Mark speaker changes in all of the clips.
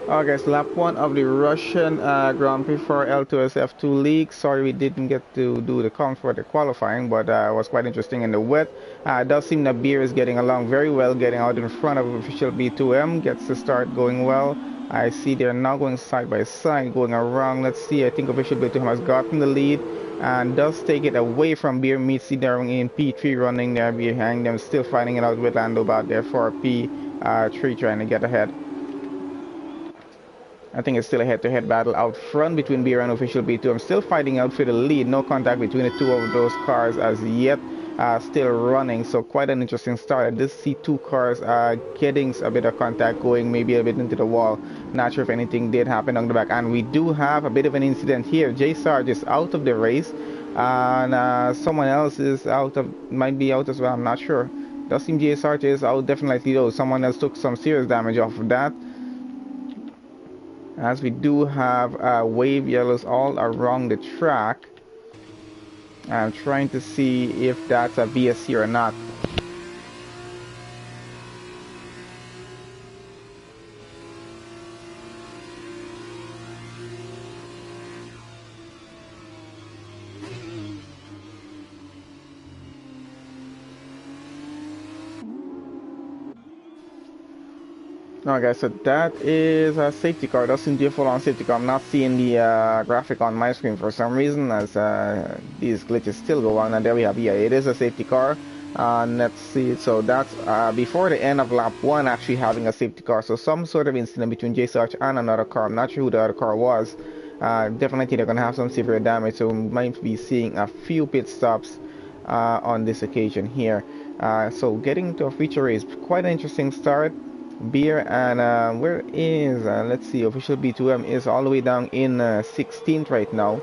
Speaker 1: Okay, so lap one of the Russian Grand Prix for L2S F2 League. Sorry we didn't get to do the count for the qualifying, but it was quite interesting in the wet. It does seem that Beer is getting along very well, getting out in front of official B2M, gets the start going well. I see they're now going side by side, going around. Let's see, I think official B2M has gotten the lead and does take it away from Beer. Meets there in P3 running there behind them, still fighting it out with Lando about there for P3 trying to get ahead. I think it's still a head-to-head battle out front between Beer and official B2. I'm still fighting out for the lead. No contact between the two of those cars as yet. Still running, so quite an interesting start. I did see two cars getting a bit of contact going, maybe a bit into the wall. Not sure if anything did happen on the back. And we do have a bit of an incident here. J Sarge is out of the race, and someone else is might be out as well. I'm not sure. Does seem J Sarge is out definitely though. Someone else took some serious damage off of that. As we do have wave yellows all around the track. I'm trying to see if that's a VSC or not. Okay, so that is a safety car. Doesn't seem to be a full-on safety car. I'm not seeing the graphic on my screen for some reason, as these glitches still go on. And there we have, yeah, it is a safety car. Let's see, so that's before the end of lap 1 actually having a safety car. So some sort of incident between J Sarge and another car. I'm not sure who the other car was. Definitely they're going to have some severe damage, so we might be seeing a few pit stops on this occasion here. So getting into a feature race, quite an interesting start. Beer and where is let's see, official B2M is all the way down in 16th right now.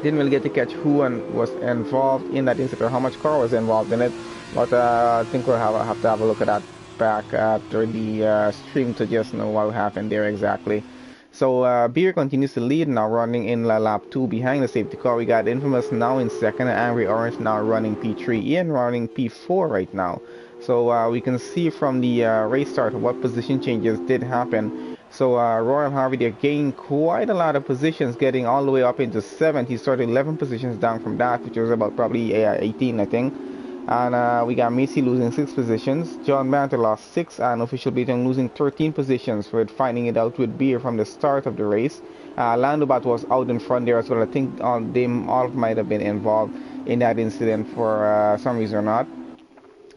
Speaker 1: Didn't really get to catch who was involved in that incident or how much car was involved in it, but I think we'll have to have a look at that back after the stream to just know what happened there exactly. So Beer continues to lead now, running in lap 2 behind the safety car. We got Infamous now in second, and Angry Orange now running P3, Ian running P4 right now. So we can see from the race start what position changes did happen. So Royal Harvey, they gained quite a lot of positions, getting all the way up into 7th. He started 11 positions down from that, which was about probably 18, I think. And we got Macy losing 6 positions. John Banter lost 6, and Official Beaton losing 13 positions with finding it out with Beer from the start of the race. Landobat was out in front there as well. I think they all might have been involved in that incident for some reason or not.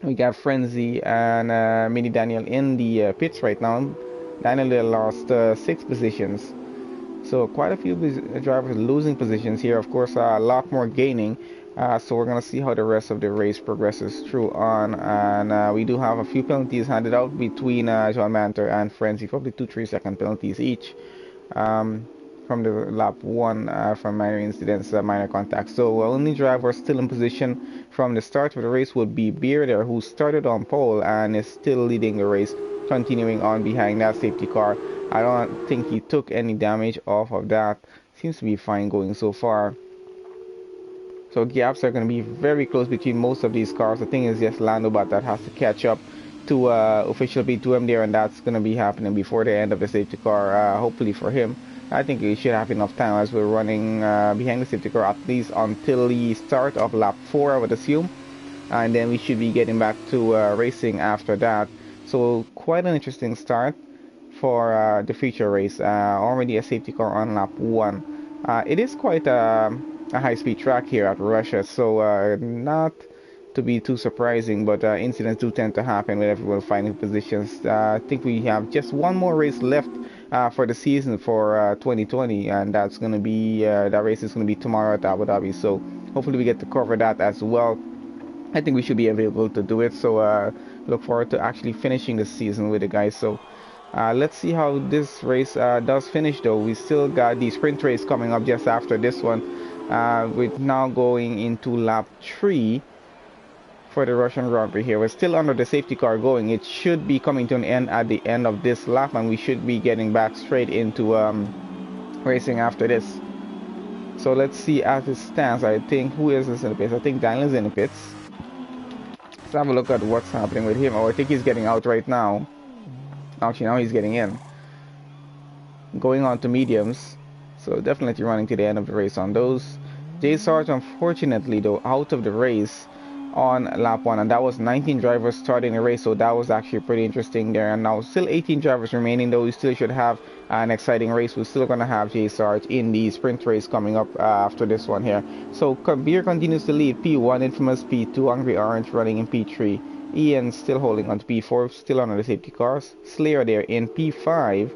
Speaker 1: We got Frenzy and Mini Daniel in the pits right now. Daniel lost 6 positions. So quite a few drivers losing positions here. Of course, a lot more gaining. So we're going to see how the rest of the race progresses through on. And we do have a few penalties handed out between John Manter and Frenzy. Probably 2-3 second penalties each. From the lap 1 from minor incidents, minor contacts. So only driver still in position from the start of the race would be Beer there, who started on pole and is still leading the race, continuing on behind that safety car. I don't think he took any damage off of that. Seems to be fine going so far. So gaps are going to be very close between most of these cars. The thing is just Landobot that has to catch up to official B2M there, and that's going to be happening before the end of the safety car, hopefully for him. I think we should have enough time as we're running behind the safety car at least until the start of lap 4, I would assume. And then we should be getting back to racing after that. So quite an interesting start for the feature race. Already a safety car on lap 1. It is quite a high-speed track here at Russia, so not to be too surprising, but incidents do tend to happen with everyone finding positions. I think we have just one more race left for the season for 2020, and that's going to be that race is going to be tomorrow at Abu Dhabi. So hopefully we get to cover that as well. I think we should be able to do it. So look forward to actually finishing the season with the guys. So let's see how this race does finish, though. We still got the sprint race coming up just after this one. We're now going into lap 3 for the Russian Grand Prix here. We're still under the safety car going. It should be coming to an end at the end of this lap, and we should be getting back straight into racing after this. So let's see as it stands. I think, who is this in the pits? I think Daniel's in the pits. Let's have a look at what's happening with him. Oh, I think he's getting out right now. Actually, now he's getting in. going on to mediums. So definitely running to the end of the race on those. J Sarge, unfortunately though, out of the race on lap 1, and that was 19 drivers starting the race, so that was actually pretty interesting there. And now still 18 drivers remaining, though we still should have an exciting race. We're still going to have J Sarge in the sprint race coming up after this one here. So Beer continues to lead P1, Infamous P2, Angry Orange running in P3, Ian still holding on to P4, still on the safety cars, Slayer there in P5.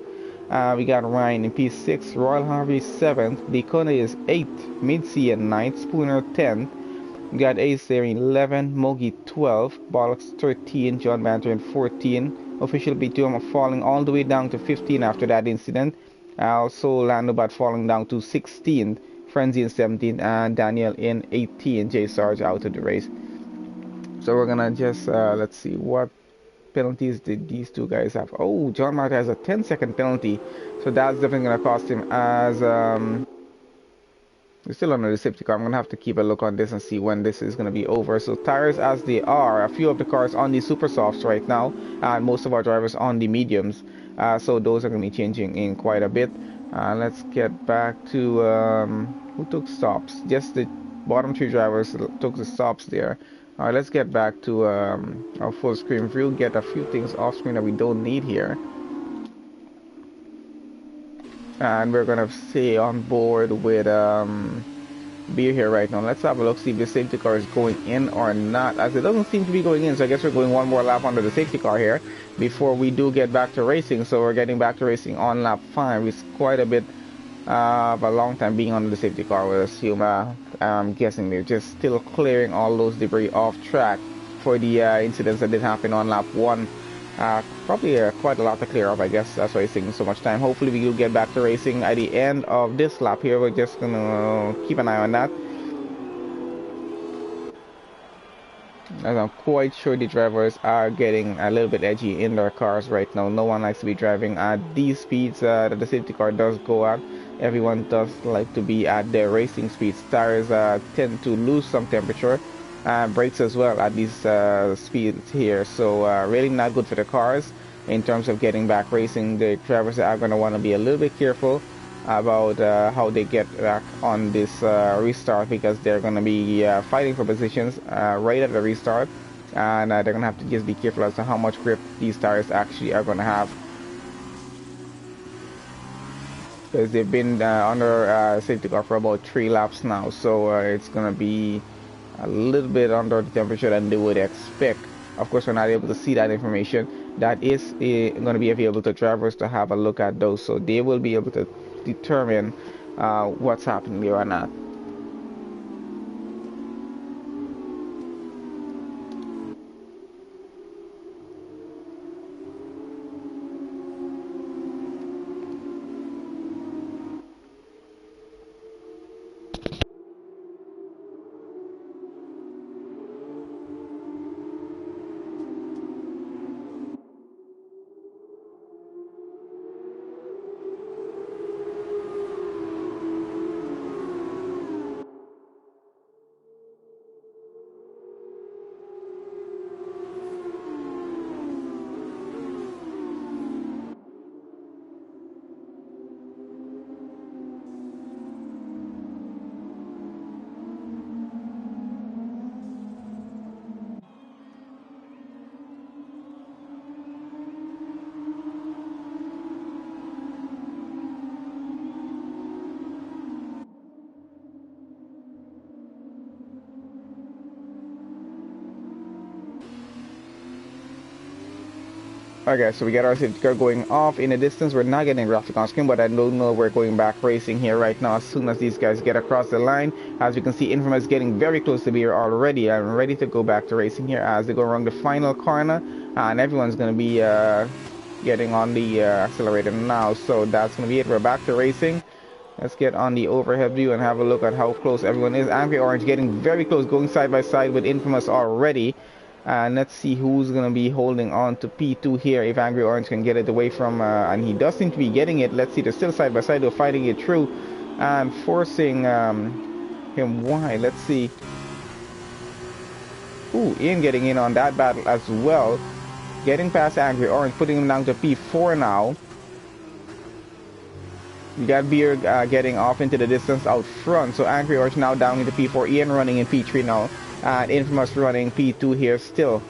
Speaker 1: We got Ryan in P6, Royal Harvey 7th, Dakota is 8th, Mid-C at 9th, Spooner 10th, we got Ace there in 11, Mogi 12, Bollocks 13, John Banter in 14, Official B2 falling all the way down to 15 after that incident, also Landobat falling down to 16th, Frenzy in 17th, and Daniel in 18, J Sarge out of the race. So we're gonna just, let's see, what penalties did these two guys have? Oh, John Martin has a 10-second penalty, so that's definitely going to cost him as we're still under the safety car. I'm going to have to keep a look on this and see when this is going to be over. So tires as they are, a few of the cars on the super softs right now, and most of our drivers on the mediums, so those are going to be changing in quite a bit. Let's get back to who took stops. Just the bottom 3 drivers took the stops there. Alright, let's get back to our full screen view, get a few things off screen that we don't need here. And we're gonna stay on board with Beer here right now. Let's have a look, see if the safety car is going in or not, as it doesn't seem to be going in, so I guess we're going one more lap under the safety car here before we do get back to racing. So we're getting back to racing on lap 5. It's quite a bit of a long time being under the safety car, we'll assume. I'm guessing they're just still clearing all those debris off track for the incidents that did happen on lap 1. Probably quite a lot to clear up, I guess. That's why it's taking so much time. Hopefully we will get back to racing at the end of this lap here. We're just gonna keep an eye on that, as I'm quite sure the drivers are getting a little bit edgy in their cars right now. No one likes to be driving at these speeds that the safety car does go at. Everyone does like to be at their racing speeds. Tires tend to lose some temperature, brakes as well at these speeds here, so really not good for the cars in terms of getting back racing. The drivers are going to want to be a little bit careful about how they get back on this restart, because they're going to be fighting for positions right at the restart, and they're going to have to just be careful as to how much grip these tires actually are going to have, because they've been under safety car for about 3 laps now, so it's going to be a little bit under the temperature than they would expect. Of course, we're not able to see that information. That is going to be available to drivers to have a look at those, so they will be able to determine what's happening there or not. Okay, so we got our safety car going off in the distance. We're not getting graphic on screen, but I don't know we're going back racing here right now as soon as these guys get across the line. As you can see, Infamous getting very close to Beer already. I'm ready to go back to racing here as they go around the final corner, and everyone's going to be getting on the accelerator now. So that's going to be it. We're back to racing. Let's get on the overhead view and have a look at how close everyone is. Angry Orange getting very close, going side by side with Infamous already. And let's see who's going to be holding on to P2 here, if Angry Orange can get it away from, and he does seem to be getting it. Let's see, they're still side by side, they're fighting it through and forcing him wide. Let's see. Ooh, Ian getting in on that battle as well. Getting past Angry Orange, putting him down to P4 now. We got Beer getting off into the distance out front. So Angry Orange now down into P4. Ian running in P3 now. And Infamous running P2 here still.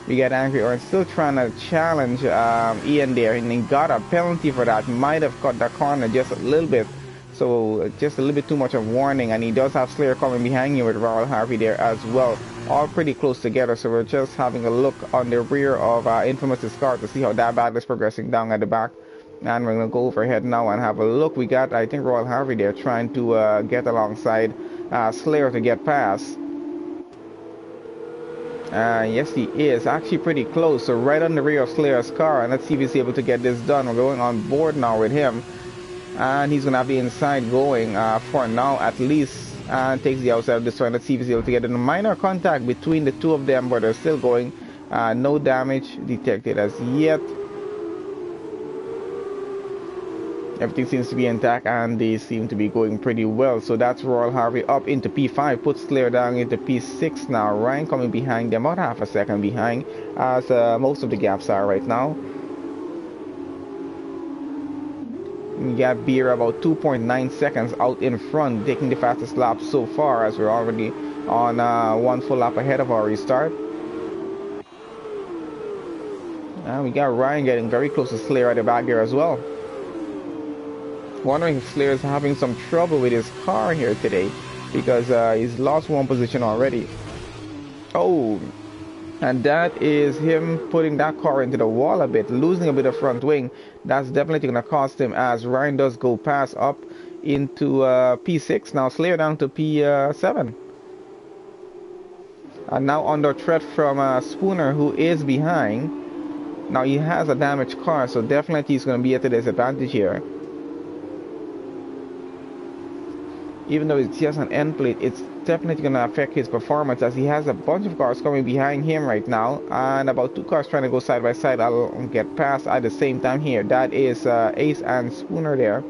Speaker 1: We got Angry Orange still trying to challenge Ian there. And he got a penalty for that. Might have cut the corner just a little bit. So just a little bit too much of warning. And he does have Slayer coming behind you with Royal Harvey there as well. All pretty close together. So we're just having a look on the rear of Infamous's car to see how that battle is progressing down at the back. And we're going to go overhead now and have a look. We got, I think, Royal Harvey there trying to get alongside Slayer to get past. Yes, he is actually pretty close. So right on the rear of Slayer's car. And let's see if he's able to get this done. We're going on board now with him. And he's going to have the inside going for now at least. And takes the outside of this one. Let's see if he's able to get a minor contact between the two of them. But they're still going. No damage detected as yet. Everything seems to be intact and they seem to be going pretty well. So that's Royal Harvey up into P5. Puts Slayer down into P6 now. Ryan coming behind them, about half a second behind, as most of the gaps are right now. We got Beer about 2.9 seconds out in front, taking the fastest lap so far, as we're already on one full lap ahead of our restart. And we got Ryan getting very close to Slayer at the back there as well. Wondering if Slayer is having some trouble with his car here today, because he's lost one position already. Oh, and that is him putting that car into the wall a bit, losing a bit of front wing. That's definitely going to cost him, as Ryan does go past up into P6. Now Slayer down to P7. And now under threat from Spooner, who is behind. Now he has a damaged car, so definitely he's going to be at a disadvantage here. Even though it's just an end plate, it's definitely going to affect his performance, as he has a bunch of cars coming behind him right now, and about two cars trying to go side by side. I'll get past at the same time here. That is Ace and Spooner there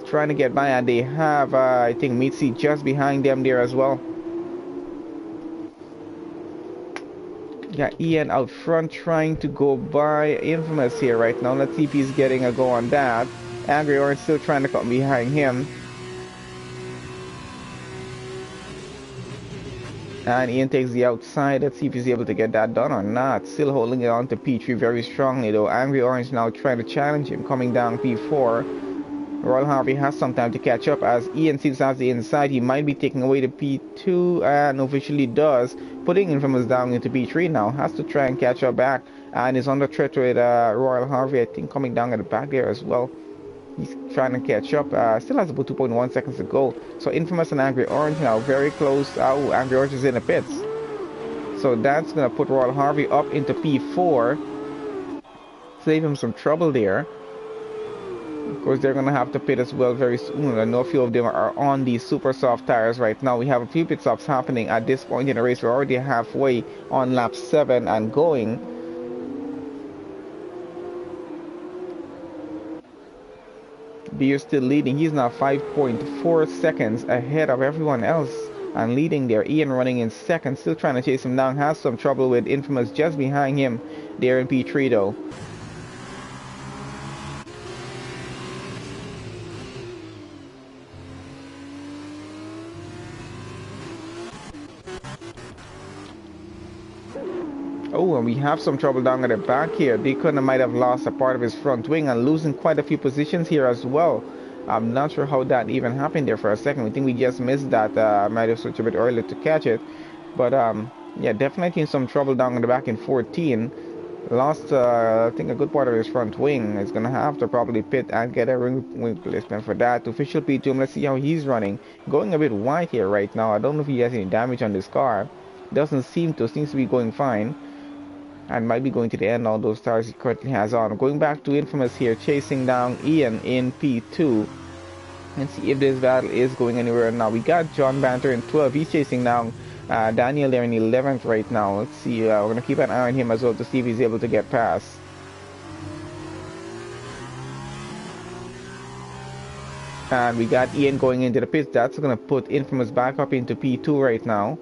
Speaker 1: trying to get by, and they have I think Mitzi just behind them there as well. Got Ian out front trying to go by Infamous here right now. Let's see if he's getting a go on that. Angry Orange still trying to come behind him. And Ian takes the outside. Let's see if he's able to get that done or not. Still holding it on to P3 very strongly though. Angry Orange now trying to challenge him, coming down P4. Royal Harvey has some time to catch up, as Ian seems to have the inside. He might be taking away the P2 and officially does, putting Infamous down into P3 now. Has to try and catch up back, and is under threat with Royal Harvey, I think, coming down at the back there as well. He's trying to catch up. Still has about 2.1 seconds to go. So Infamous and Angry Orange now very close. Oh, Angry Orange is in the pits. So that's going to put Royal Harvey up into P4. Save him some trouble there. Of course, they're going to have to pit as well very soon. I know a few of them are on these super soft tires right now. We have a few pit stops happening at this point in the race. We're already halfway on lap 7 and going. Beer still leading. He's now 5.4 seconds ahead of everyone else and leading there. Ian running in second, still trying to chase him down. Has some trouble with Infamous just behind him there in P3 though. Oh, and we have some trouble down at the back here. Deacon might have lost a part of his front wing and losing quite a few positions here as well. I'm not sure how that even happened there for a second. I think we just missed that. Might have switched a bit earlier to catch it. But yeah, definitely in some trouble down at the back in 14. Lost, I think, a good part of his front wing. He's going to have to probably pit and get a ring replacement for that. Official P2, let's see how he's running. Going a bit wide here right now. I don't know if he has any damage on this car. Doesn't seem to. Seems to be going fine. And might be going to the end all those tires he currently has on. Going back to Infamous here, chasing down Ian in P2. And see if this battle is going anywhere now. We got John Banter in 12. He's chasing down Daniel there in 11th right now. Let's see. We're going to keep an eye on him as well to see if he's able to get past. And we got Ian going into the pits. That's going to put Infamous back up into P2 right now.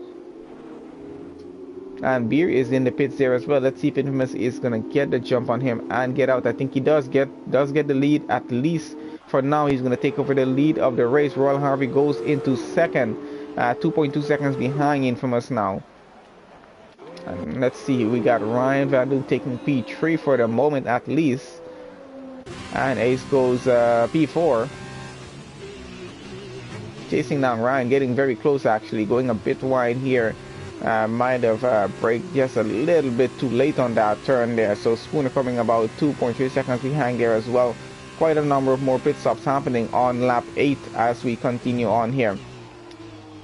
Speaker 1: And Beer is in the pits there as well. Let's see if Infamous is going to get the jump on him and get out. I think he does get the lead at least For now, he's going to take over the lead of the race. Royal Harvey goes into second, 2.2 seconds behind Infamous now. And let's see, we got Ryan Vandu taking P3 for the moment at least. And Ace goes P4. Chasing down Ryan, getting very close actually, going a bit wide here. Might have braked just a little bit too late on that turn there. So Spooner coming about 2.3 seconds behind there as well. Quite a number of more pit stops happening on lap 8 as we continue on here.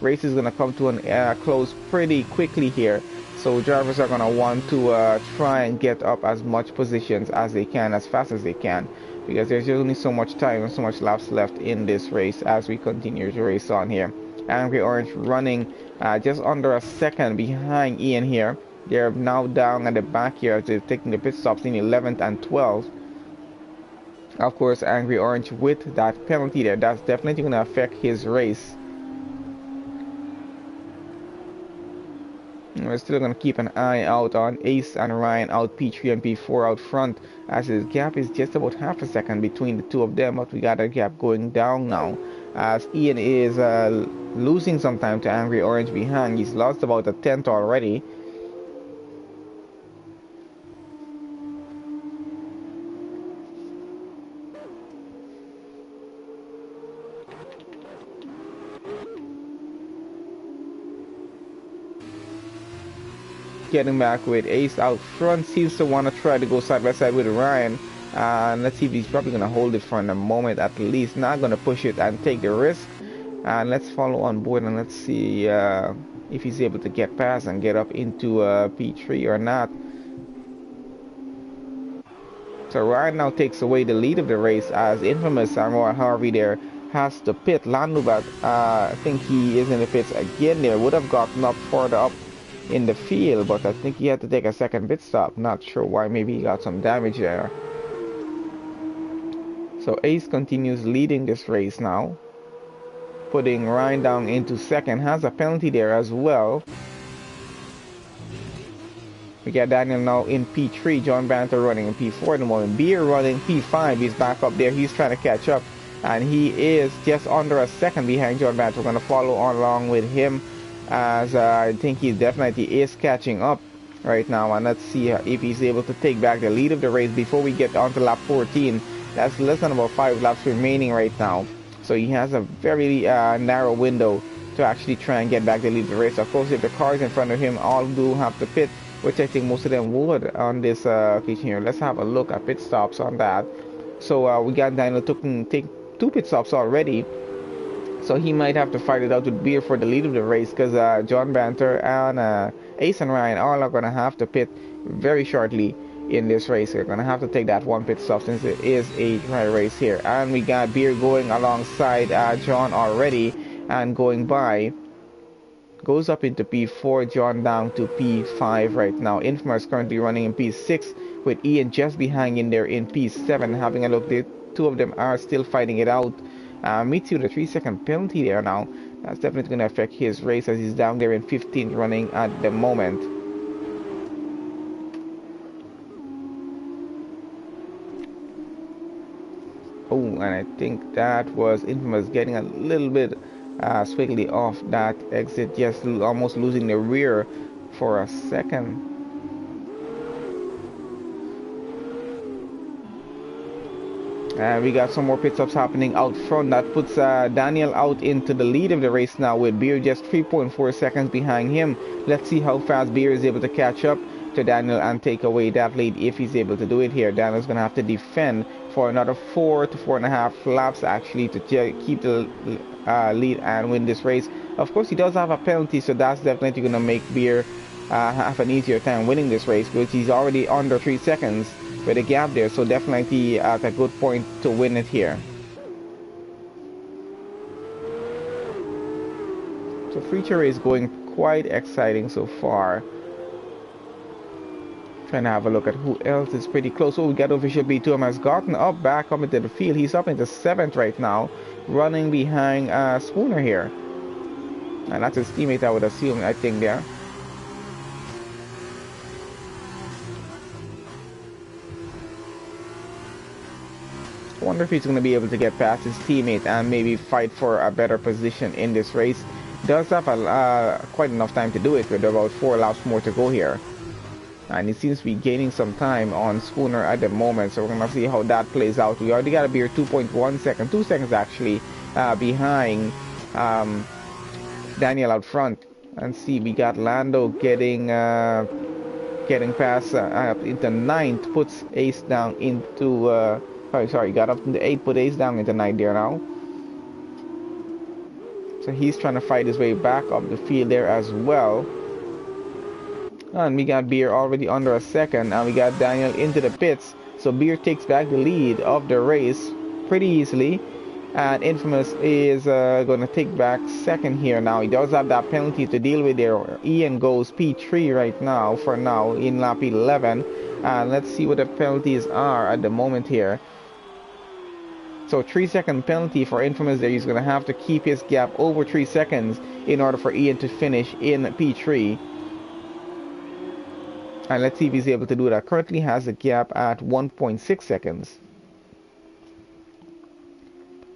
Speaker 1: Race is going to come to a close pretty quickly here. So drivers are going to want to try and get up as much positions as they can, as fast as they can, because there's only so much time and so much laps left in this race as we continue to race on here. Angry Orange running just under a second behind Ian here. They're now down at the back here. They're taking the pit stops in 11th and 12th. Of course, Angry Orange with that penalty there, that's definitely going to affect his race. We're still going to keep an eye out on Ace and Ryan out P3 and P4 out front, as his gap is just about half a second between the two of them, but we got a gap going down now as Ian is losing some time to Angry Orange behind. He's lost about a tenth already. Getting back with Ace out front, seems to want to try to go side by side with Ryan. Let's see if he's probably going to hold it for a moment at least. Not going to push it and take the risk. And let's follow on board and let's see if he's able to get past and get up into P3 or not. So Ryan now takes away the lead of the race as Infamous and Roy Harvey there has to pit. Landubat, I think he is in the pits again there. Would have gotten up further up in the field, but I think he had to take a second pit stop. Not sure why, maybe he got some damage there. So Ace continues leading this race now, putting Ryan down into second. Has a penalty there as well. We got Daniel now in P3, John Banter running in P4 at the moment. Beer running P5, he's back up there, he's trying to catch up, and he is just under a second behind John Banter. We're going to follow on along with him, as I think he definitely is catching up right now. And let's see if he's able to take back the lead of the race before we get on to lap 14. That's less than about 5 laps remaining right now, so he has a very narrow window to actually try and get back the lead of the race. Of course, if the cars in front of him all do have to pit, which I think most of them would on this occasion here. Let's have a look at pit stops on that. So we got Daniel take 2 pit stops already, so he might have to fight it out with Beer for the lead of the race, because John Banter and Ace and Ryan all are going to have to pit very shortly in this race. They're going to have to take that 1 pit stop since it is a dry race here. And we got Beer going alongside John already and going by. Goes up into P4, John down to P5 right now. Infamous currently running in P6 with Ian just behind in there in P7. Having a look, the two of them are still fighting it out. Meets you with a 3-second penalty there now. That's definitely going to affect his race as he's down there in 15th running at the moment. Oh, and I think that was Infamous getting a little bit swiggly off that exit, just almost losing the rear for a second. We got some more pit stops happening out front. That puts Daniel out into the lead of the race now, with Beer just 3.4 seconds behind him. Let's see how fast Beer is able to catch up to Daniel and take away that lead, if he's able to do it here. Daniel's going to have to defend for another 4 to 4.5 laps actually to keep the lead and win this race. Of course, he does have a penalty, so that's definitely going to make Beer have an easier time winning this race, because he's already under 3 seconds with a gap there, so definitely at a good point to win it here. So feature is going quite exciting so far. Trying to have a look at who else is pretty close. Oh, we got official B2 has gotten up back up into the field. He's up into 7th right now, running behind Spooner here, and that's his teammate, I would assume, I think there. Wonder if he's going to be able to get past his teammate and maybe fight for a better position in this race. Does have quite enough time to do it with about 4 laps more to go here. And he seems to be gaining some time on Spooner at the moment, so we're going to see how that plays out. We already got to be 2.1 seconds, 2 seconds actually, behind Daniel out front. And see, we got Lando getting past into 9th, puts Ace down into sorry, got up into 8th, put Ace down into 9th there now. So he's trying to fight his way back up the field there as well. And we got Beer already under a second, and we got Daniel into the pits. So Beer takes back the lead of the race pretty easily. And Infamous is going to take back second here now. He does have that penalty to deal with there. Ian goes P3 right now, for now, in lap 11. And let's see what the penalties are at the moment here. So 3-second penalty for Infamous there. He's going to have to keep his gap over 3 seconds in order for Ian to finish in P3. And let's see if he's able to do that. Currently has a gap at 1.6 seconds.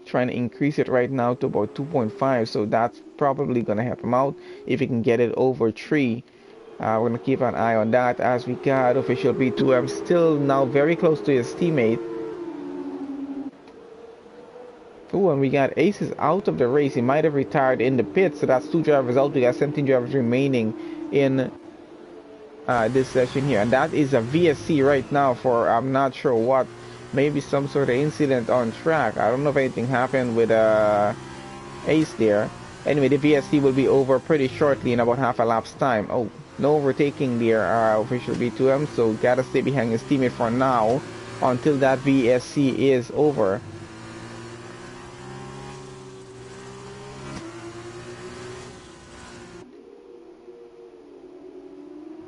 Speaker 1: Trying to increase it right now to about 2.5, so that's probably going to help him out if he can get it over 3. We're going to keep an eye on that as we got official P2M still now very close to his teammate. Oh, and we got Aces out of the race. He might have retired in the pit, so that's 2 drivers out. We got 17 drivers remaining in this session here, and that is a VSC right now for I'm not sure what. Maybe some sort of incident on track. I don't know if anything happened with Ace there. Anyway, the VSC will be over pretty shortly in about half a lap's time. Oh, no overtaking there, official B2M, so gotta stay behind his teammate for now until that VSC is over.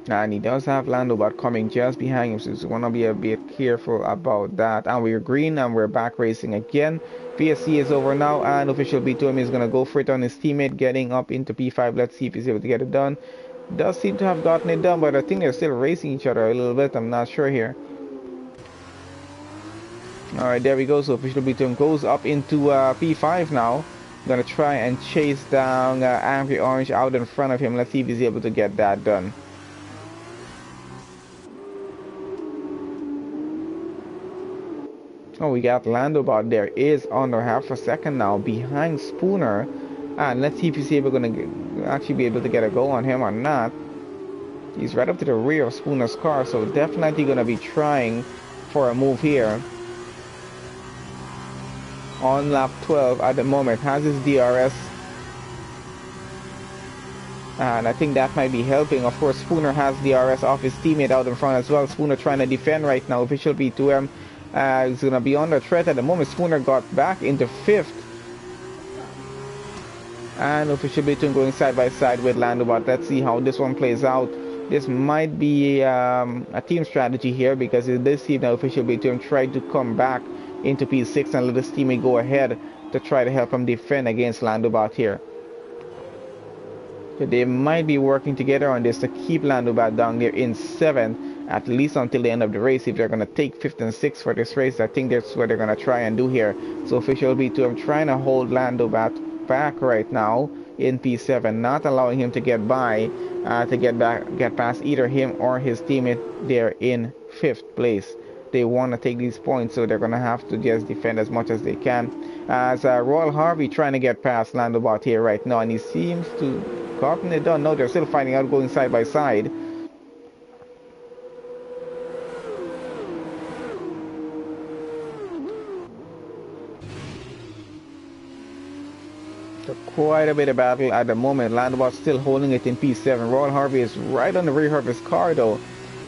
Speaker 1: And he does have Landobot coming just behind him, so we want to be a bit careful about that. And we're green and we're back racing again. VSC is over now, and official B2M is going to go for it on his teammate, getting up into P5. Let's see if he's able to get it done. Does seem to have gotten it done, but I think they're still racing each other a little bit. I'm not sure here. Alright, there we go. So official B2M goes up into P5 now. Going to try and chase down Angry Orange out in front of him. Let's see if he's able to get that done. Oh, we got Landobot there is under half a second now behind Spooner, and let's see if he's able to actually be able to get a go on him or not. He's right up to the rear of Spooner's car, so definitely going to be trying for a move here. On lap 12 at the moment, has his DRS, and I think that might be helping. Of course, Spooner has DRS off his teammate out in front as well. Spooner trying to defend right now. Official B2M is going to be under threat at the moment. Spooner got back into 5th. And official B2M going side by side with Landobot. Let's see how this one plays out. This might be a team strategy here, because in this team now official B2M tried to come back into P6 and let his teammate go ahead to try to help him defend against Landobot here. So they might be working together on this to keep Landobot down there in 7th, at least until the end of the race. If they're going to take 5th and 6th for this race, I think that's what they're going to try and do here. So official B2M trying to hold Landobot back right now in P7, not allowing him to get by, to get past either him or his teammate there in 5th place. They want to take these points, so they're going to have to just defend as much as they can. As Royal Harvey trying to get past Landobot here right now, and he seems to gotten it done. No, they're still fighting out, going side by side. So quite a bit of battle at the moment. Landobot still holding it in P7. Royal Harvey is right on the rear of his car though,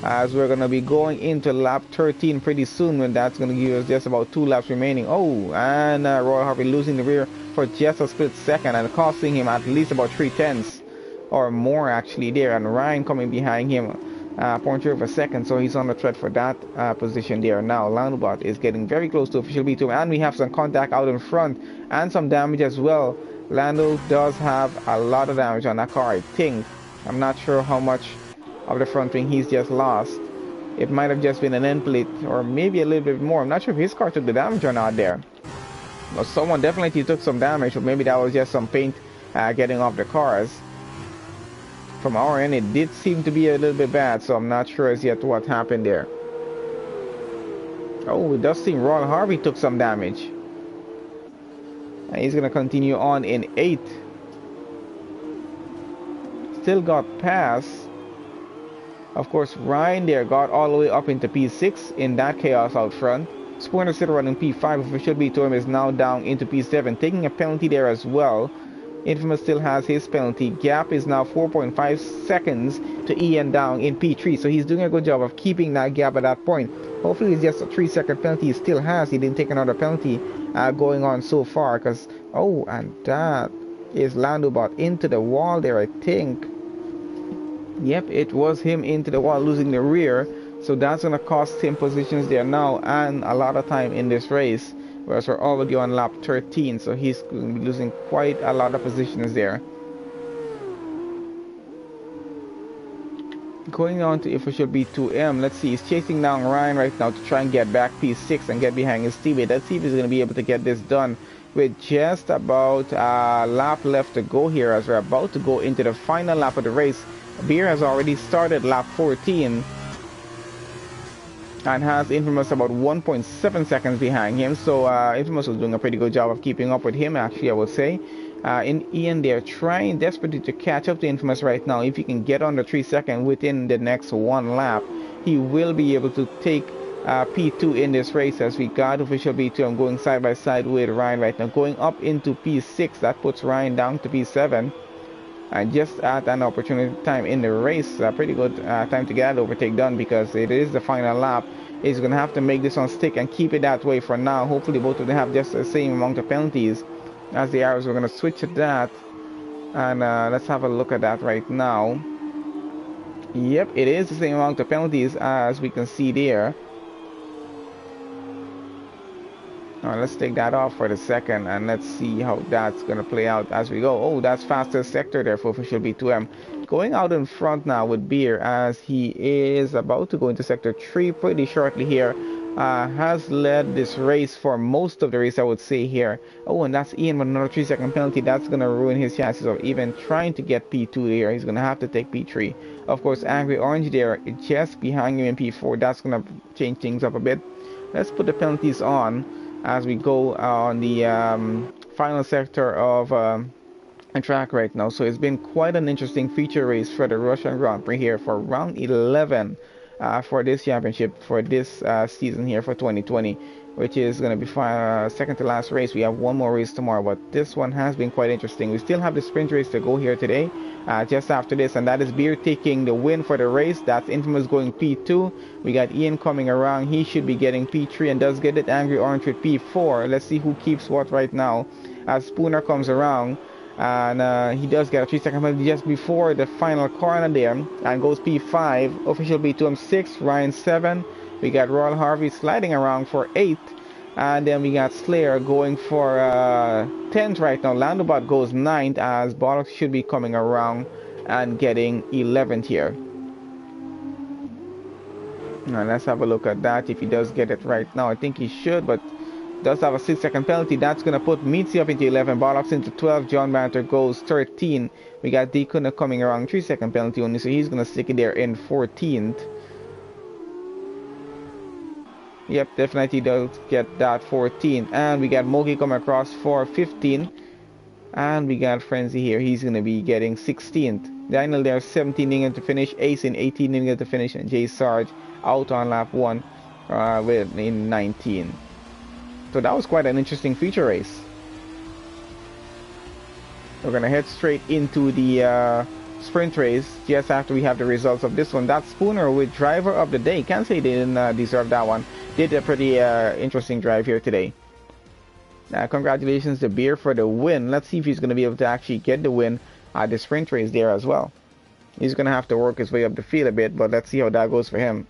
Speaker 1: as we're going to be going into lap 13 pretty soon, when that's going to give us just about 2 laps remaining. Oh, and Royal Harvey losing the rear for just a split second and costing him at least about 3/10 or more actually there. And Ryan coming behind him 0.3 of a second, so he's on the threat for that position there. Now Landobot is getting very close to official B2, and we have some contact out in front and some damage as well. Lando does have a lot of damage on that car, I think. I'm not sure how much of the front wing he's just lost. It might have just been an end plate or maybe a little bit more. I'm not sure if his car took the damage or not there. But someone definitely took some damage, or maybe that was just some paint getting off the cars. From our end, it did seem to be a little bit bad, so I'm not sure as yet what happened there. Oh, it does seem Ron Harvey took some damage. And he's going to continue on in 8th. Still got past. Of course, Ryan there got all the way up into P6 in that chaos out front. Spooner still running P5. Official B2M is now down into P7, taking a penalty there as well. Infamous still has his penalty. Gap is now 4.5 seconds to Ian down in P3. So he's doing a good job of keeping that gap at that point. Hopefully it's just a 3-second penalty he still has. He didn't take another penalty going on so far. Because, oh, and that is Landobot into the wall there, I think. Yep, it was him into the wall, losing the rear. So that's going to cost him positions there now and a lot of time in this race. Whereas we're already on lap 13, so he's going to be losing quite a lot of positions there. Going on to official B2M, let's see, he's chasing down Ryan right now to try and get back P6 and get behind his teammate. Let's see if he's going to be able to get this done with just about a lap left to go here as we're about to go into the final lap of the race. Beer has already started lap 14. And has Infamous about 1.7 seconds behind him. So Infamous was doing a pretty good job of keeping up with him, actually, I would say. In Ian, they're trying desperately to catch up to Infamous right now. If he can get under 3 seconds within the next one lap, he will be able to take P2 in this race, as we got official B2. I'm going side by side with Ryan right now. Going up into P6, that puts Ryan down to P7. And just at an opportunity time in the race, a pretty good time to get the overtake done, because it is the final lap. He's going to have to make this one stick and keep it that way for now. Hopefully both of them have just the same amount of penalties as the arrows. We're going to switch to that, and let's have a look at that right now. Yep, it is the same amount of penalties as we can see there. Alright, let's take that off for the second, and let's see how that's going to play out as we go. Oh, that's fastest sector there for official B2M. Going out in front now with Beer, as he is about to go into sector 3 pretty shortly here. Has led this race for most of the race, I would say here. Oh, and that's Ian with another 3-second penalty. That's going to ruin his chances of even trying to get P2 here. He's going to have to take P3. Of course, Angry Orange there just behind him in P4. That's going to change things up a bit. Let's put the penalties on as we go on the final sector of a track right now. So it's been quite an interesting feature race for the Russian Grand Prix here for round 11 for this championship for this season here for 2020, which is going to be second to last race. We have one more race tomorrow, but this one has been quite interesting. We still have the sprint race to go here today just after this, and that is Beer taking the win for the race. That's Infamous going P2. We got Ian coming around. He should be getting P3 and does get it. Angry Orange with P4. Let's see who keeps what right now as Spooner comes around. And he does get a 3-second penalty just before the final corner there, and goes P5. Official B2M 6, Ryan 7. We got Royal Harvey sliding around for 8th, and then we got Slayer going for 10th right now. Landobot goes 9th, as Bollocks should be coming around and getting 11th here. Now let's have a look at that, if he does get it right now. I think he should, but does have a 6-second penalty. That's going to put Mitzi up into 11, Bollocks into 12, John Banter goes 13. We got Dekuna coming around, 3-second penalty only, so he's going to stick it there in 14th. Yep, definitely does get that 14. And we got Mogi coming across for 15. And we got Frenzy here, he's going to be getting 16th. Daniel there, 17 inning to finish, Ace in 18 inning to finish, and Jay Sarge out on lap 1 in 19. So that was quite an interesting feature race. We're going to head straight into the sprint race just after we have the results of this one. That's Spooner with Driver of the Day. Can't say they didn't deserve that one. Did a pretty interesting drive here today. Congratulations to Beer for the win. Let's see if he's going to be able to actually get the win at the sprint race there as well. He's going to have to work his way up the field a bit, but let's see how that goes for him.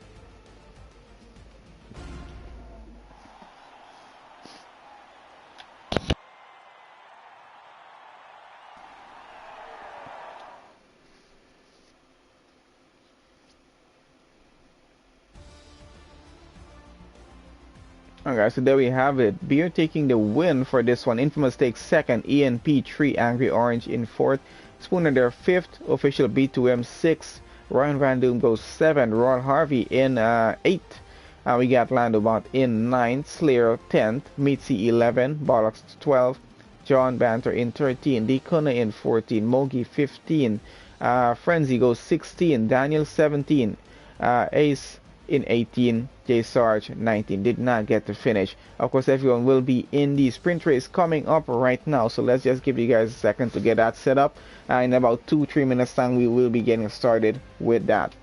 Speaker 1: Alright, so there we have it. Beer taking the win for this one. Infamous takes second. ENP 3. Angry Orange in fourth. Spooner there fifth. Official B2M 6th. Ryan Van Doom goes 7th. Royal Harvey in 8th. We got Landobot in 9th. Slayer 10th. Mitzi 11th. Bollocks 12th. John Banter in 13th. Decona in 14th. Mogi 15th. Frenzy goes 16th. Daniel 17th. Ace in 18, J Sarge 19, did not get to finish. Of course, everyone will be in the sprint race coming up right now, so let's just give you guys a second to get that set up. In about 2-3 minutes time we will be getting started with that.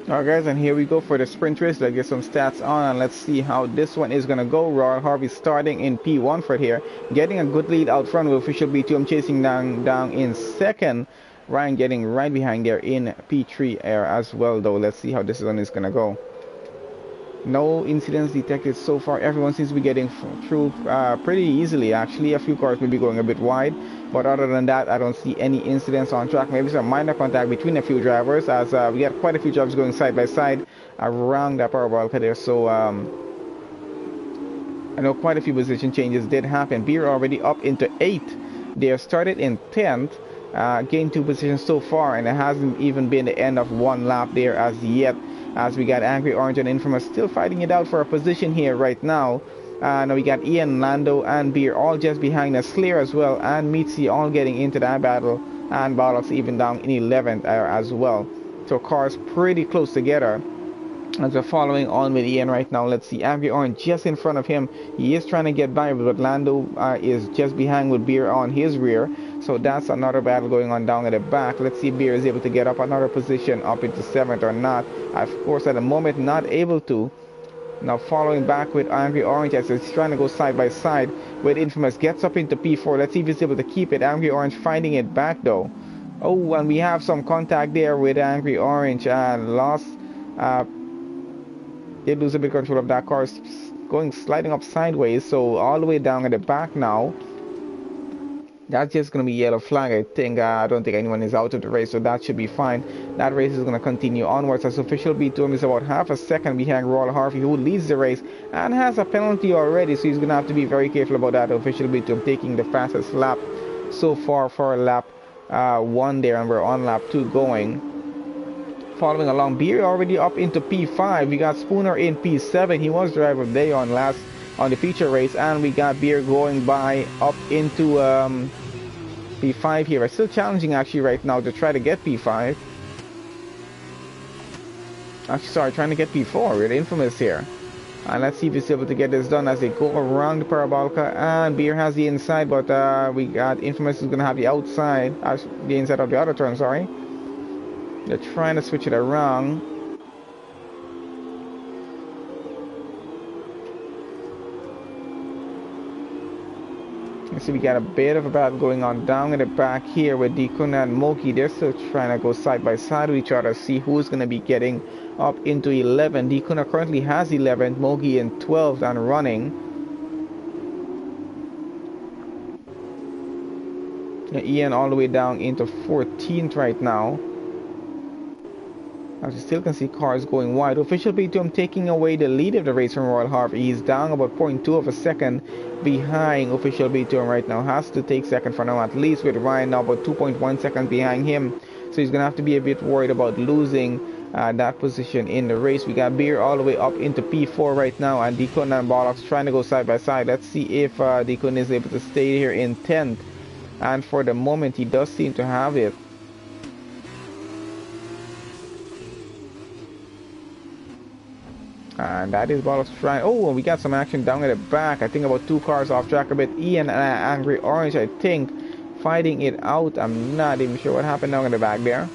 Speaker 1: Alright guys, and here we go for the sprint race. Let's get some stats on and let's see how this one is gonna go. Royal Harvey starting in P1 for here, getting a good lead out front with official B2. I'm chasing down in second. Ryan getting right behind there in P3 air as well though. Let's see how this one is gonna go. No incidents detected so far. Everyone seems to be getting through pretty easily actually. A few cars may be going a bit wide, but other than that I don't see any incidents on track. Maybe some minor contact between a few drivers as we got quite a few drivers going side by side around that parabolic there. So I know quite a few position changes did happen. Beer already up into 8th. They have started in 10th, gained 2 positions so far, and it hasn't even been the end of one lap there as yet. As we got Angry Orange and Infamous still fighting it out for a position here right now. Now we got Ian, Lando, and Beer all just behind us. Slayer as well, and Mitzi all getting into that battle, and Bollocks even down in 11th as well. So cars pretty close together. As we're following on with Ian right now, let's see Angry Orange just in front of him. He is trying to get by, but Lando is just behind with Beer on his rear. So that's another battle going on down at the back. Let's see if Beer is able to get up another position up into 7th or not. Of course, at the moment, not able to. Now following back with Angry Orange as he's trying to go side by side with Infamous. Gets up into P4. Let's see if he's able to keep it. Angry Orange finding it back though. Oh, and we have some contact there with Angry Orange. Lost. Did lose a bit of control of that car, sliding up sideways, so all the way down at the back now. That's just going to be yellow flag, I think. I don't think anyone is out of the race, so that should be fine. That race is going to continue onwards as official B2M is about half a second behind Royal Harvey, who leads the race and has a penalty already, so he's going to have to be very careful about that. Official B2M taking the fastest lap so far for lap 1 there, and we're on lap 2 going. Following along, Beer already up into P5. We got Spooner in P7. He was driver of the day on the feature race, and we got Beer going by up into P5 here. It's still challenging actually right now to try to get P5. Actually, sorry, trying to get P4 with Infamous here. And let's see if he's able to get this done as they go around the Parabolica. And Beer has the inside, but we got Infamous is going to have the outside, the inside of the other turn, sorry. They're trying to switch it around. You see, we got a bit of a battle going on down at the back here with Dekuna and Moki. They're still trying to go side by side with each other, see who's going to be getting up into 11. Dekuna currently has 11, Moki in 12th and running. Ian all the way down into 14th right now. As you still can see cars going wide. Official P2 taking away the lead of the race from Royal Harbour. He's down about 0.2 of a second behind Official B2 right now. Has to take second for now, at least, with Ryan now about 2.1 seconds behind him. So he's going to have to be a bit worried about losing that position in the race. We got Beer all the way up into P4 right now, and Deacon and Bollocks trying to go side by side. Let's see if Deacon is able to stay here in 10th. And for the moment, he does seem to have it. And that is Bollocks trying. Oh, we got some action down at the back. I think about 2 cars off track a bit. Ian and Angry Orange, I think, fighting it out. I'm not even sure what happened down at the back there.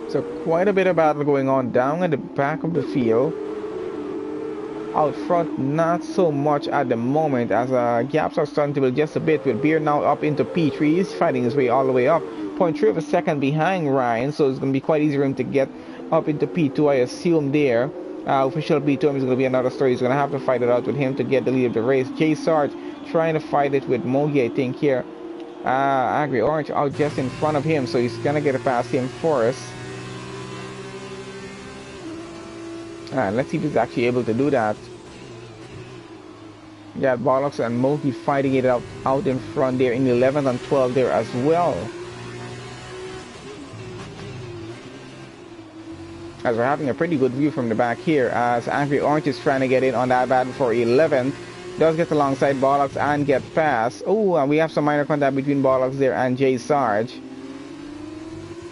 Speaker 1: So quite a bit of battle going on down at the back of the field. Out front, not so much at the moment, as gaps are starting to build just a bit, with Beer now up into P3. He's fighting his way all the way up. 0.3 of a second behind Ryan, so it's going to be quite easy for him to get up into P2, I assume there. Official P2 is going to be another story. He's going to have to fight it out with him to get the lead of the race. J Sarge trying to fight it with Mogi, I think, here. Angry Orange out just in front of him, so he's going to get it past him for us. Let's see if he's actually able to do that. Yeah, Bollocks and Mogi fighting it out in front there in 11th and 12th there as well. As we're having a pretty good view from the back here, as Angry Orange is trying to get in on that battle for 11th. Does get alongside Bollocks and get past. Oh, and we have some minor contact between Bollocks there and J Sarge.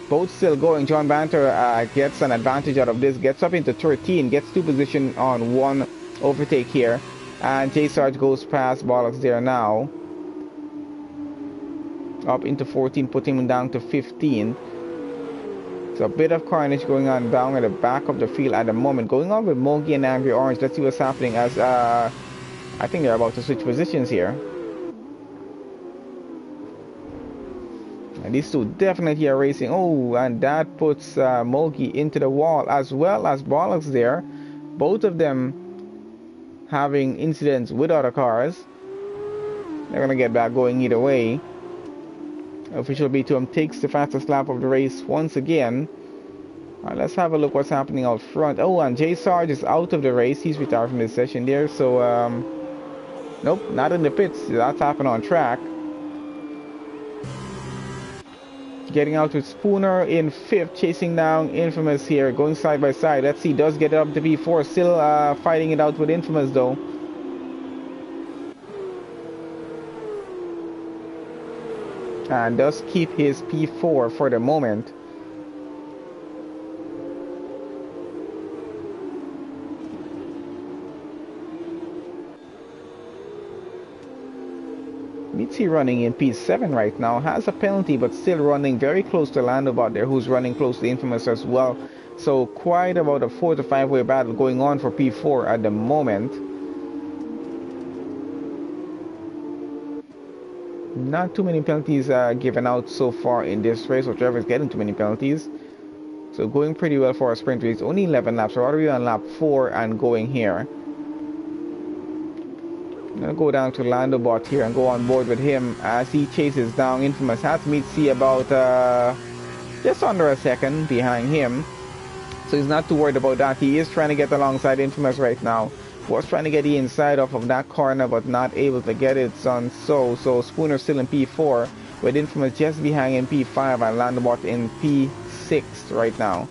Speaker 1: Both still going. John Banter gets an advantage out of this. Gets up into 13. Gets 2 position on 1 overtake here. And J Sarge goes past Bollocks there now. Up into 14, putting him down to 15. So a bit of carnage going on down at the back of the field at the moment. Going on with Mogi and Angry Orange. Let's see what's happening, as I think they're about to switch positions here. And these two definitely are racing. Oh, and that puts Mogi into the wall, as well as Bollocks there. Both of them having incidents with other cars. They're going to get back going either way. Official B2 takes the fastest lap of the race once again. Let's have a look what's happening out front. Oh, and J Sarge is out of the race. He's retired from this session there. So, nope, not in the pits. That's happened on track. Getting out with Spooner in 5th, chasing down Infamous here, going side by side. Let's see, does get it up to P4. Still fighting it out with Infamous though. And does keep his P4 for the moment. Mitzi running in P7 right now, has a penalty but still running very close to Landobot there, who's running close to Infamous as well. So quite about a 4 to 5 way battle going on for P4 at the moment. Not too many penalties given out so far in this race, or Trevor's getting too many penalties. So going pretty well for a sprint race. Only 11 laps, so already on lap 4 and going here. I'm going to go down to Landobot here and go on board with him as he chases down Infamous. Has to meet C about just under a second behind him. So he's not too worried about that. He is trying to get alongside Infamous right now. Was trying to get the inside off of that corner but not able to get it done. So Spooner still in P4 with Infamous just behind in P5 and Landobot in P6 right now.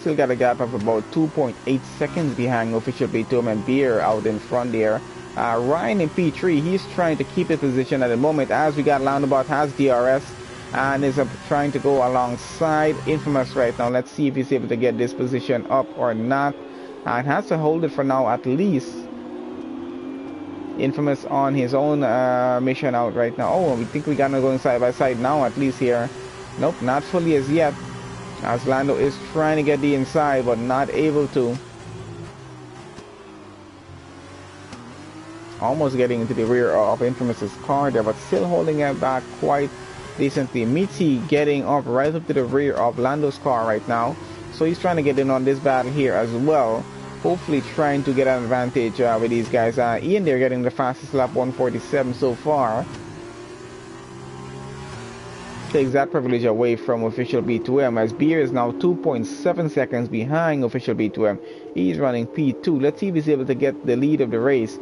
Speaker 1: Still got a gap of about 2.8 seconds behind Official B2 and Beer out in front there. Ryan in P3, he's trying to keep his position at the moment, as we got Landobot has DRS and is trying to go alongside Infamous right now. Let's see if he's able to get this position up or not, and has to hold it for now at least. Infamous on his own mission out right now. Oh, we think we got him going side by side now at least here. Nope, not fully as yet, as Lando is trying to get the inside but not able to. almost getting into the rear of Infamous's car there, but still holding it back quite decently. Mitzi getting up right up to the rear of Lando's car right now, so he's trying to get in on this battle here as well, hopefully trying to get an advantage with these guys. Ian there getting the fastest lap, 147 so far. Takes that privilege away from official B2M, as Beer is now 2.7 seconds behind official B2M. He's running P2. Let's see if he's able to get the lead of the race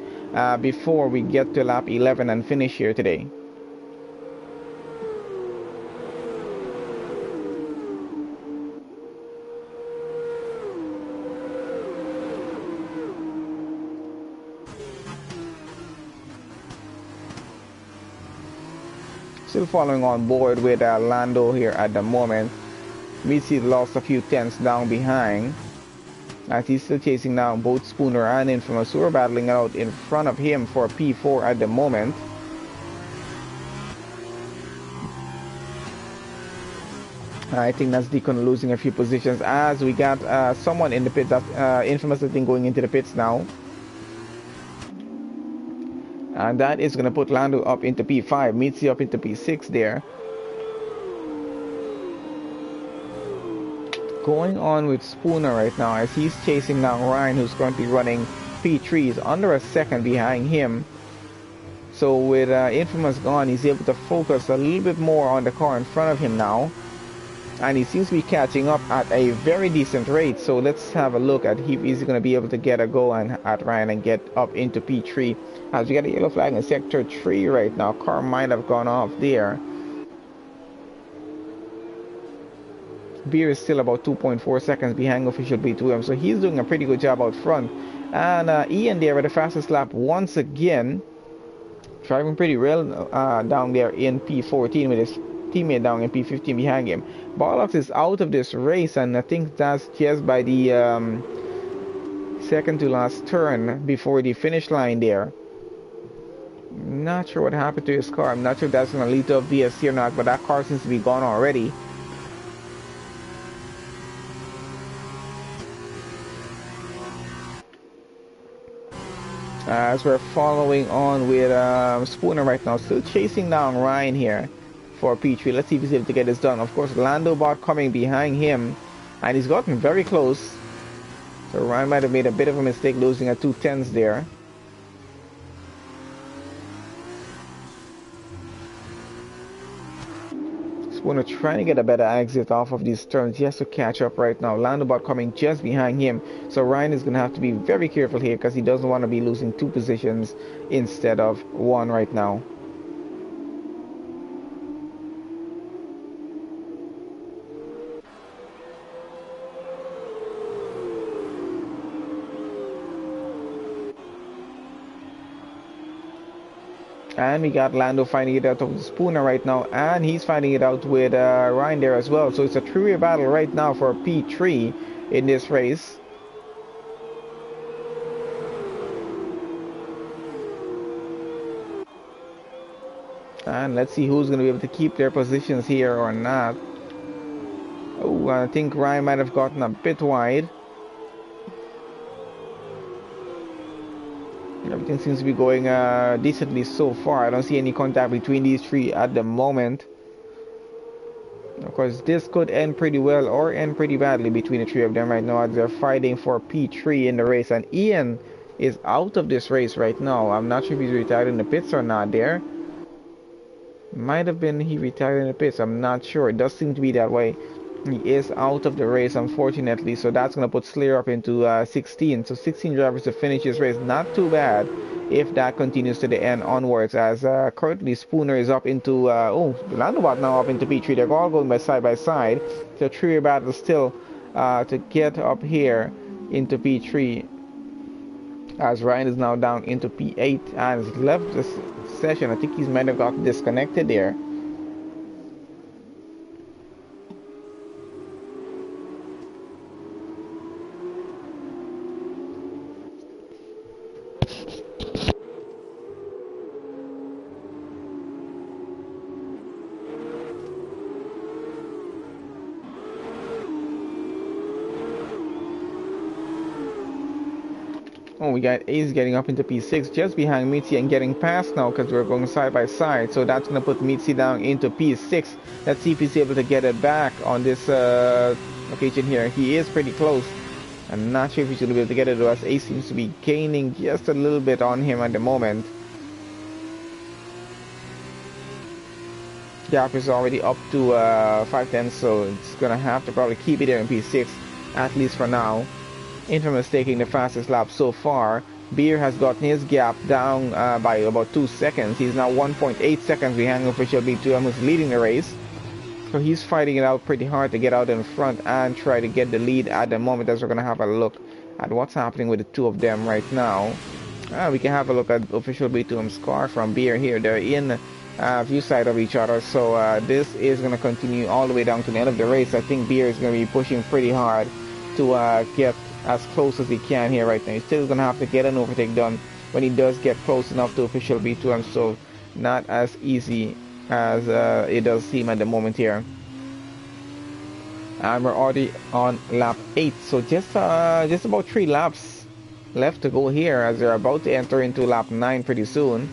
Speaker 1: before we get to lap 11 and finish here today. Still following on board with Lando here at the moment. Mitzi lost a few tenths down behind, as he's still chasing down both Spooner and Infamous, who are battling out in front of him for P4 at the moment. I think that's Deacon losing a few positions, as we got someone in the pits. Infamous, I think, going into the pits now. And that is going to put Lando up into P5, Mitzi up into P6 there. Going on with Spooner right now, as he's chasing down Ryan, who's currently running P3. He's under a second behind him. So with Infamous gone, he's able to focus a little bit more on the car in front of him now. And he seems to be catching up at a very decent rate. So let's have a look at if he's going to be able to get a go at Ryan and get up into P3. As we got a yellow flag in sector 3 right now. Car might have gone off there. Beer is still about 2.4 seconds behind official B2M. So he's doing a pretty good job out front. And Ian there with the fastest lap once again. Driving pretty well down there in P14 with his teammate down in P15 behind him. Bollocks is out of this race, and I think that's just by the second to last turn before the finish line there. Not sure what happened to his car. I'm not sure if that's going to lead to a VSC or not, but that car seems to be gone already. As we're following on with Spooner right now, still chasing down Ryan here for P3. Let's see if he's able to get this done. Of course, Lando Bot coming behind him, and he's gotten very close. So Ryan might have made a bit of a mistake losing at 2/10 there. Spooner trying to get a better exit off of these turns. He has to catch up right now. Lando Bot coming just behind him. So Ryan is going to have to be very careful here, because he doesn't want to be losing 2 positions instead of 1 right now. And we got Lando finding it out with Spooner right now, and he's finding it out with Ryan there as well. So it's a 3-way battle right now for P3 in this race. And let's see who's going to be able to keep their positions here or not. Oh, I think Ryan might have gotten a bit wide. Everything seems to be going decently so far. I don't see any contact between these 3 at the moment. Of course, this could end pretty well or end pretty badly between the 3 of them right now, as they're fighting for P3 in the race. And Ian is out of this race right now. I'm not sure if he's retired in the pits or not there. Might have been he retired in the pits. I'm not sure. It does seem to be that way. He is out of the race, unfortunately, so that's going to put Slayer up into 16. So 16 drivers to finish this race. Not too bad if that continues to the end onwards, as currently Spooner is up into, Landobot now up into P3. They're all going by side. So 3-way battle still to get up here into P3, as Ryan is now down into P8 and has left this session. I think he might have got disconnected there. Oh, we got Ace getting up into P6 just behind Mitzi and getting past now because we're going side by side. So that's going to put Mitzi down into P6. Let's see if he's able to get it back on this occasion here. He is pretty close. I'm not sure if he's going to be able to get it to us. Ace seems to be gaining just a little bit on him at the moment. Gap is already up to 5 tenths, so it's going to have to probably keep it there in P6, at least for now. Infamous taking the fastest lap so far. Beer has gotten his gap down by about 2 seconds. He's now 1.8 seconds behind official B2, who's leading the race. So he's fighting it out pretty hard to get out in front and try to get the lead at the moment, as we're going to have a look at what's happening with the two of them right now. We can have a look at official B2's car from Beer here. They're in view side of each other, so this is going to continue all the way down to the end of the race. I think Beer is going to be pushing pretty hard to get as close as he can here right now. He's still going to have to get an overtake done when he does get close enough to official B2, and so not as easy as it does seem at the moment here. And we're already on lap 8, so just about 3 laps left to go here, as they're about to enter into lap 9 pretty soon.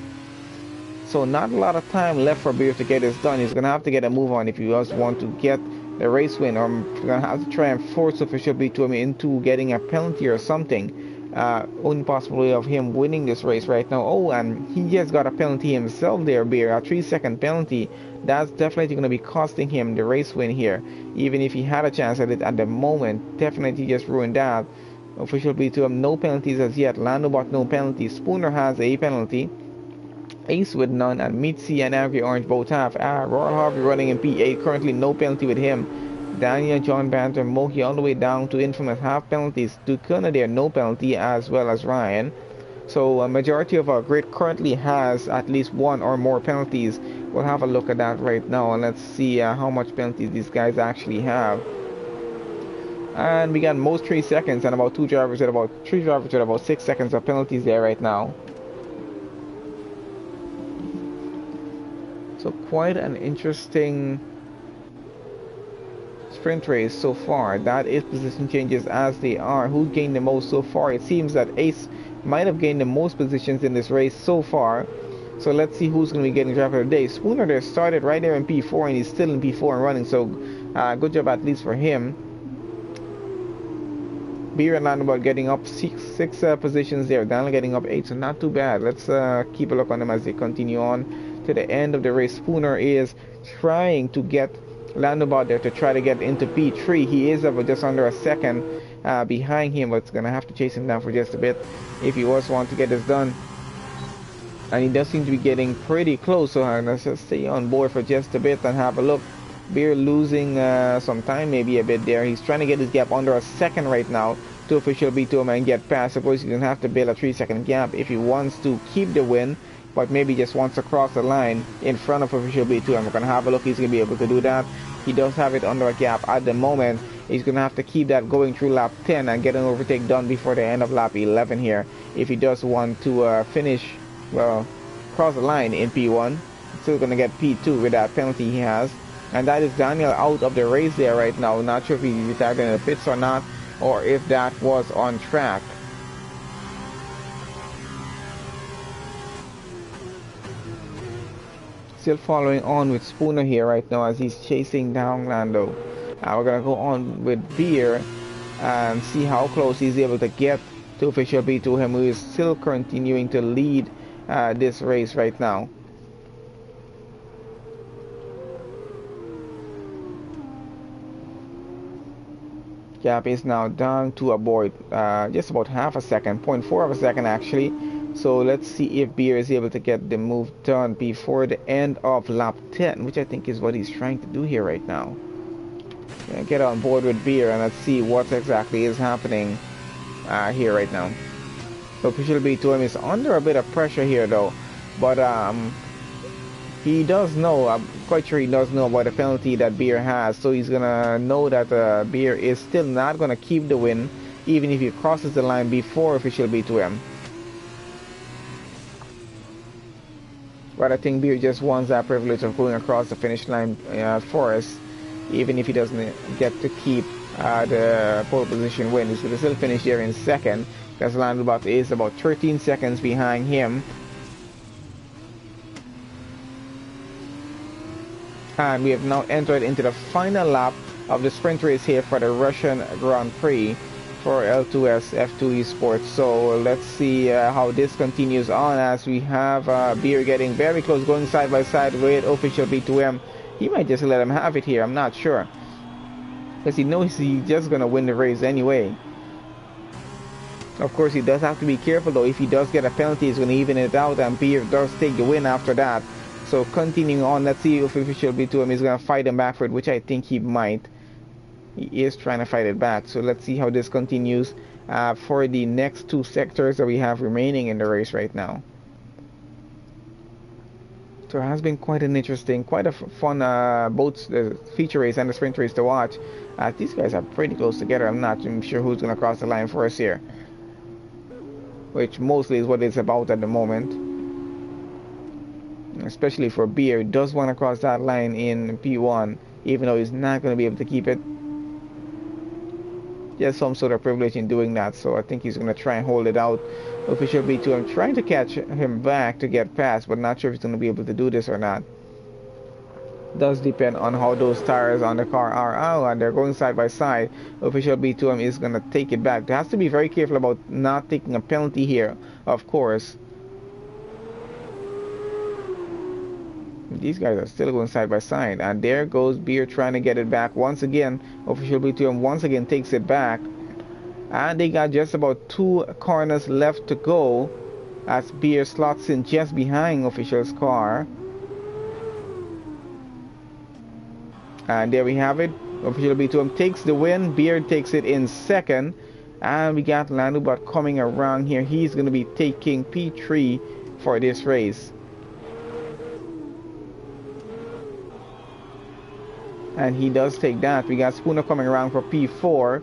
Speaker 1: So not a lot of time left for Beer to get this done. He's going to have to get a move on if he does want to get the race win, or going to have to try and force official B2 into getting a penalty or something. Only possibility of him winning this race right now. Oh, and he just got a penalty himself there, Beer, a 3-second penalty. That's definitely going to be costing him the race win here. Even if he had a chance at it at the moment, definitely just ruined that. Official B2 no penalties as yet. Landobot no penalties. Spooner has a penalty. Ace with none, and Mitzi and Angry Orange both have. Royal Harvey running in P8, currently no penalty with him. Daniel, John Banter, Mohi all the way down to Infamous, half penalties. Ducana there, no penalty, as well as Ryan. So a majority of our grid currently has at least 1 or more penalties. We'll have a look at that right now, and let's see how much penalties these guys actually have. And we got most 3 seconds, and about 3 drivers with about 6 seconds of penalties there right now. So quite an interesting sprint race so far. That is position changes as they are. Who gained the most so far? It seems that Ace might have gained the most positions in this race so far. So let's see who's going to be getting driver of the day. Spooner there started right there in P4, and he's still in P4 and running. So good job at least for him. Beer and Landobot getting up six positions there. Daniel getting up 8, so not too bad. Let's keep a look on them as they continue on to the end of the race. Spooner is trying to get Landobot there to try to get into P3. He is just under a second behind him, but it's going to have to chase him down for just a bit if he was want to get this done. And he does seem to be getting pretty close, so let's just stay on board for just a bit and have a look. Beer losing some time maybe a bit there. He's trying to get his gap under a second right now to official B2 and get past. Of course, he's going to have to build a 3-second gap if he wants to keep the win, but maybe just wants to cross the line in front of official B2, and we're going to have a look. He's going to be able to do that. He does have it under a gap at the moment. He's going to have to keep that going through lap 10 and get an overtake done before the end of lap 11 here if he does want to finish, well, cross the line in P1. Still going to get P2 with that penalty he has. And that is Daniel out of the race there right now. Not sure if he retired in the pits or not, or if that was on track. Still following on with Spooner here right now as he's chasing down Lando. We're going to go on with Beer and see how close he's able to get to official B2, him who is still continuing to lead this race right now. Gap is now down to about just about half a second, 0.4 of a second actually. So let's see if Beer is able to get the move done before the end of lap 10, which I think is what he's trying to do here right now. Gonna get on board with Beer and let's see what exactly is happening here right now. So official B2M is under a bit of pressure here though, but he does know, I'm quite sure he does know about the penalty that Beer has, so he's gonna know that Beer is still not gonna keep the win even if he crosses the line before official B2M. But I think Beer just wants that privilege of going across the finish line for us, even if he doesn't get to keep the pole position win. He's going to still finish there in second. Because Landubot is about 13 seconds behind him. And we have now entered into the final lap of the sprint race here for the Russian Grand Prix for L2S F2 Esports. So let's see how this continues on, as we have Beer getting very close, going side by side with official B2M. He might just let him have it here, I'm not sure, because he knows he's just gonna win the race anyway. Of course, he does have to be careful though. If he does get a penalty, he's gonna even it out, and Beer does take the win after that. So continuing on, let's see if official B2M is gonna fight him back for it, which I think he might. He is trying to fight it back. So let's see how this continues for the next two sectors that we have remaining in the race right now. So it has been quite an interesting, quite a fun both the feature race and the sprint race to watch. These guys are pretty close together. I'm not sure who's going to cross the line for us here, which mostly is what it's about at the moment. Especially for Beer, he does want to cross that line in P1, even though he's not going to be able to keep it. He has some sort of privilege in doing that, so I think he's going to try and hold it out. Official B2, I'm trying to catch him back to get past, but not sure if he's going to be able to do this or not. Does depend on how those tires on the car are. Oh, and they're going side by side. Official B2M is going to take it back. They has to be very careful about not taking a penalty here, of course. These guys are still going side by side, and there goes Beer trying to get it back once again. Official B2M once again takes it back, and they got just about 2 corners left to go as Beer slots in just behind official's car. And there we have it. Official B2M takes the win. Beer takes it in second, and we got Landubot coming around here. He's going to be taking P3 for this race. And he does take that. We got Spooner coming around for P4.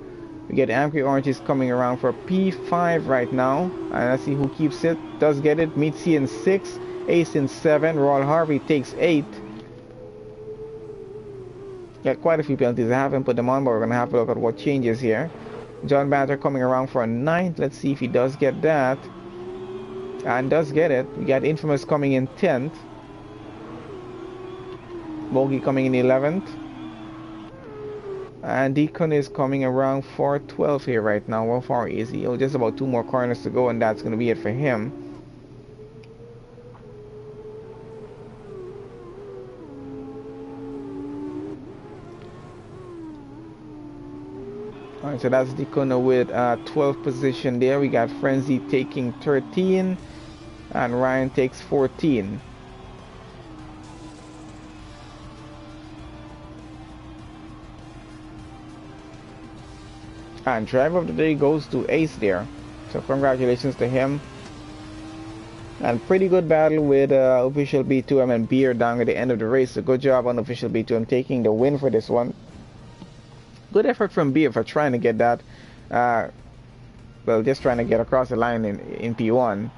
Speaker 1: We get Angry Oranges coming around for P5 right now. And let's see who keeps it. Does get it. Mitzi in 6. Ace in 7. Royal Harvey takes 8. Got quite a few penalties. I haven't put them on, but we're going to have a look at what changes here. John Banter coming around for a 9th. Let's see if he does get that. And does get it. We got Infamous coming in 10th. Bogey coming in 11th. And Deacon is coming around for 12 here right now. How far is he? Oh, just about 2 more corners to go, and that's going to be it for him. Alright, so that's Deacon with 12th position there. We got Frenzy taking 13, and Ryan takes 14. And driver of the day goes to Ace there, so congratulations to him. And pretty good battle with official B2M and Beer down at the end of the race. So good job on official B2M taking the win for this one. Good effort from Beer for trying to get that, well, just trying to get across the line in P1.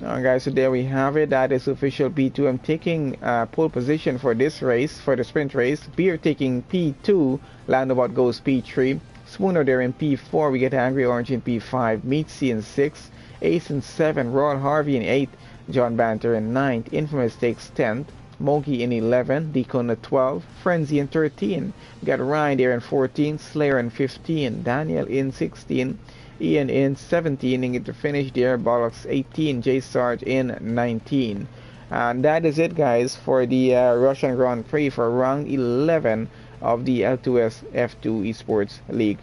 Speaker 1: Alright guys, so there we have it. That is official B2M taking pole position for this race, for the sprint race. Beer taking P2, Landubot goes P3. Spooner there in P4, we get Angry Orange in P5, Meatsy in 6, Ace in 7, Royal Harvey in 8, John Banter in 9th, Infamous takes 10th, Mogi in 11, Deacon at 12, Frenzy in 13, we got Ryan there in 14, Slayer in 15, Daniel in 16, Ian in 17, and get to finish there, Bollocks 18, J Sarge in 19. And that is it guys for the Russian Grand Prix for round 11 of the L2S F2 Esports League.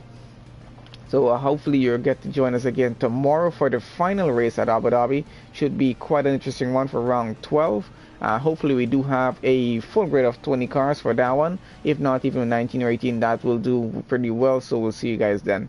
Speaker 1: So hopefully you'll get to join us again tomorrow for the final race at Abu Dhabi. Should be quite an interesting one for round 12. Hopefully we do have a full grid of 20 cars for that one. If not, even 19 or 18, that will do pretty well. So we'll see you guys then.